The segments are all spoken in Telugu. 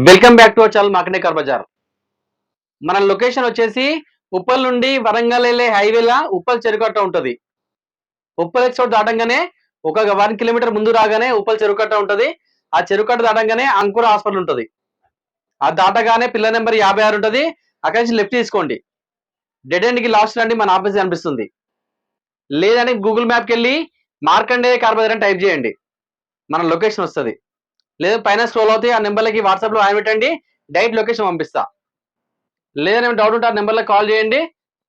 Welcome back to our channel Markande car bazaar. మన లొకేషన్ వచ్చేసి ఉప్పల్ నుండి వరంగల్ వెళ్ళే హైవేలా ఉప్పల్ చెరుకట్ట ఉంటుంది. ఉప్పల్ ఎక్స్పోర్ట్ దాటంగానే ఒక 1 కిలోమీటర్ ముందు రాగానే ఉప్పల్ చెరుకట్ట ఉంటుంది. ఆ చెరుకట్ట దాటంగానే అంకుర హాస్పిటల్ ఉంటుంది. ఆ దాటగానే పిల్ల నెంబర్ 56 ఉంటుంది. అక్కడి నుంచి లెఫ్ట్ తీసుకోండి. డెడ్ ఎండ్ కి లాస్ట్ రండి, మన ఆఫీస్ కనిపిస్తుంది. లేదంటే గూగుల్ మ్యాప్కి వెళ్ళి మార్కండే కార్ బజార్ అని టైప్ చేయండి, మన లొకేషన్ వస్తుంది. లేదా పైన స్క్రోల్ అవుతాయి, ఆ నెంబర్లకి వాట్సాప్లో హాయ్ పెట్టండి, డైరెక్ట్ లొకేషన్ పంపిస్తా. లేదని డౌట్ ఉంటే ఆ నెంబర్లకు కాల్ చేయండి.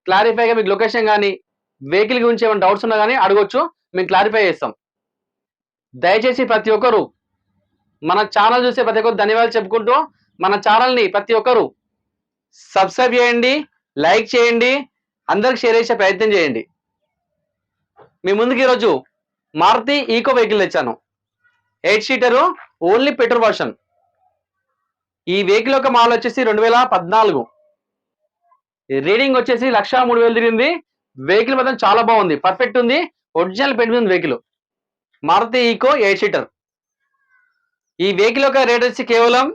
క్లారిఫైగా మీకు లొకేషన్ కానీ వెహికల్ గురించి ఏమైనా డౌట్స్ ఉన్నా కానీ అడగొచ్చు, మేము క్లారిఫై చేస్తాం. దయచేసి ప్రతి ఒక్కరు మన ఛానల్ చూసే ప్రతి ఒక్కరు ధన్యవాదాలు చెప్పుకుంటూ మన ఛానల్ని ప్రతి ఒక్కరు సబ్స్క్రైబ్ చేయండి, లైక్ చేయండి, అందరికి షేర్ చేసే ప్రయత్నం చేయండి. మీ ముందుకు ఈరోజు మారుతి ఈకో వెహికల్ తెచ్చాను. 8 సీటరు, ఓన్లీ పెట్రోల్ వర్షన్. ఈ వెహికల్ యొక్క మోడల్ వచ్చేసి 2014. రీడింగ్ వచ్చేసి 1,03,000 తిరిగింది. వెహికల్ మాత్రం చాలా బాగుంది, పర్ఫెక్ట్ ఉంది, ఒరిజినల్ పెయింట్ ఉంది వెహికల్. Maruti Eeco 8 seater. ఈ వెహికల్ యొక్క రేట్ వచ్చి కేవలం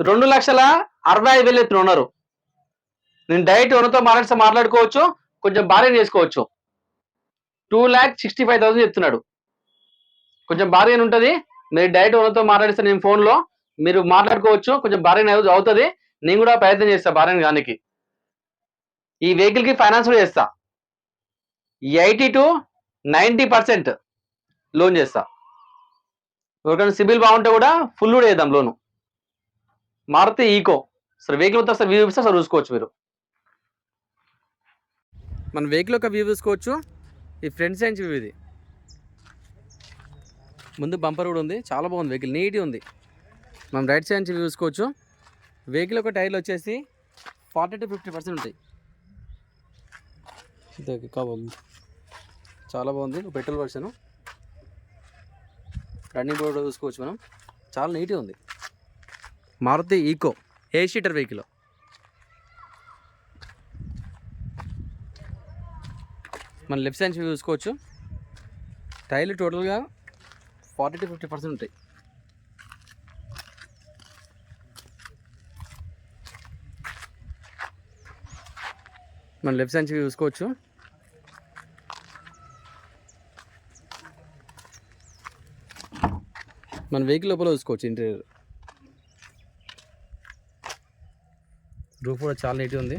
2,65,000 ఎత్తున్నారు. నేను డైరెక్ట్ ఓనర్తో మాట్లాడుకోవచ్చు, కొంచెం బార్గెన్ చేసుకోవచ్చు. 2,65,000 చెప్తున్నాడు. కొంచెం బార్గెన్ ఉంటుంది. మీరు డైరెక్ట్ ఓనర్తో మాట్లాడిస్తే నేను ఫోన్లో మీరు మాట్లాడుకోవచ్చు, కొంచెం బార్గెన్ అవుతుంది. నేను కూడా ప్రయత్నం చేస్తా బార్గెన్ కానికి. ఈ వెహికల్కి ఫైనాన్స్ కూడా చేస్తా. 80 to 90% లోన్ చేస్తా. ఎవరికైనా సిబిల్ బాగుంటే కూడా ఫుల్ కూడా చేద్దాం లోను. మారుతి ఈకో సార్ వెహికల్ మొత్తం సార్ వ్యూ చూపిస్తా సార్, చూసుకోవచ్చు మీరు. మన వెహికల్ యొక్క వ్యూ చూసుకోవచ్చు. ఈ ఫ్రంట్ సైడ్ వ్యూ ఇది. ముందు బంపర్ కూడా ఉంది, చాలా బాగుంది వెహికల్, నీట్గా ఉంది. మనం రైట్ సైడ్ నుంచి వ్యూ చూసుకోవచ్చు. వెహికల్ యొక్క టైర్లు వచ్చేసి 40 to 50% ఉంటాయి. చాలా బాగుంది, పెట్రోల్ వర్షన్. రన్నింగ్ బోర్డు చూసుకోవచ్చు మనం, చాలా నీట్గా ఉంది. Maruti Eeco 8 seater vehicle. మన లెఫ్ట్ సైడ్ వ్యూ చూసుకోవచ్చు. టైర్లు టోటల్గా 40 to 50% ఉంటాయి. మన లెఫ్ట్ సైడ్ వ్యూ చూసుకోవచ్చు. మన వెహికల్ లోపల చూసుకోవచ్చు. ఇంటీరియర్ రూఫ్ కూడా చాలా నీట్గా ఉంది.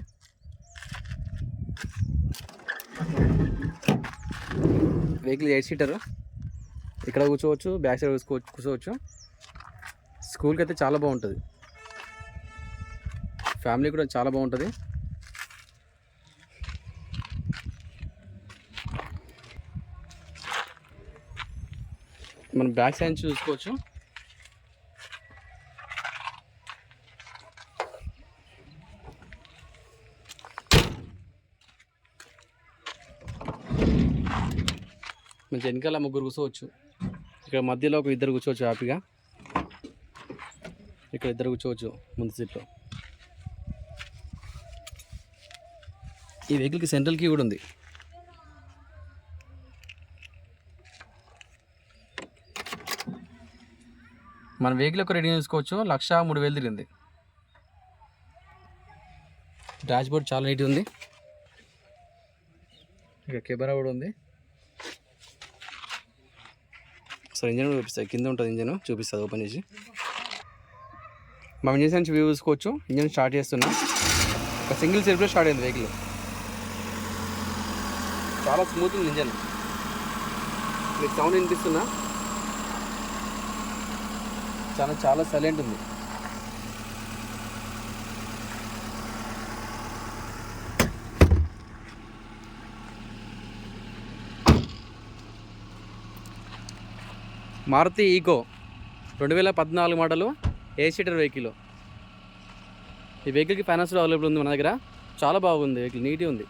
Vehicle 8 seater. ఇక్కడ కూర్చోవచ్చు, బ్యాక్ సైడ్ కూర్చోవచ్చు. స్కూల్కి అయితే చాలా బాగుంటుంది, ఫ్యామిలీ కూడా చాలా బాగుంటుంది. మనం బ్యాక్ సైడ్ నుంచి చూసుకోవచ్చు. మంచి వెనకాల ముగ్గురు కూర్చోవచ్చు. ఇక్కడ మధ్యలో ఒక ఇద్దరు కూర్చోవచ్చు హ్యాపీగా. ఇక్కడ ఇద్దరు కూర్చోవచ్చు ముందు సీట్లో. ఈ వెహికల్కి సెంట్రల్ కీ కూడా ఉంది. మన వెహికల్ యొక్క రేటింగ్ చూసుకోవచ్చు. 1,03,000 తిరిగింది. డాష్ బోర్డ్ చాలా నీట్గా ఉంది. ఇక్కడ కెమెరా కూడా ఉంది. సార్ ఇంజన్ కూడా చూపిస్తాయి, కింద ఉంటుంది ఇంజన్, చూపిస్తుంది ఓపెన్ చేసి. మనం ఇంజన్ నుంచి వ్యూ చూసుకోవచ్చు. ఇంజన్ స్టార్ట్ చేస్తున్నా, ఒక సింగిల్ సెల్ఫ్లో స్టార్ట్ అయింది వెహికల్. చాలా స్మూత్ ఉంది ఇంజన్, మీకు సౌండ్ వినిపిస్తున్నా. చాలా సైలెంట్ ఉంది. Maruti Eeco 2014 model, 8 seater vehicle. ఈ వెహికల్కి ఫైనాన్స్ అవైలబుల్ ఉంది మన దగ్గర. చాలా బాగుంది వెహికల్, నీట్గా ఉంది.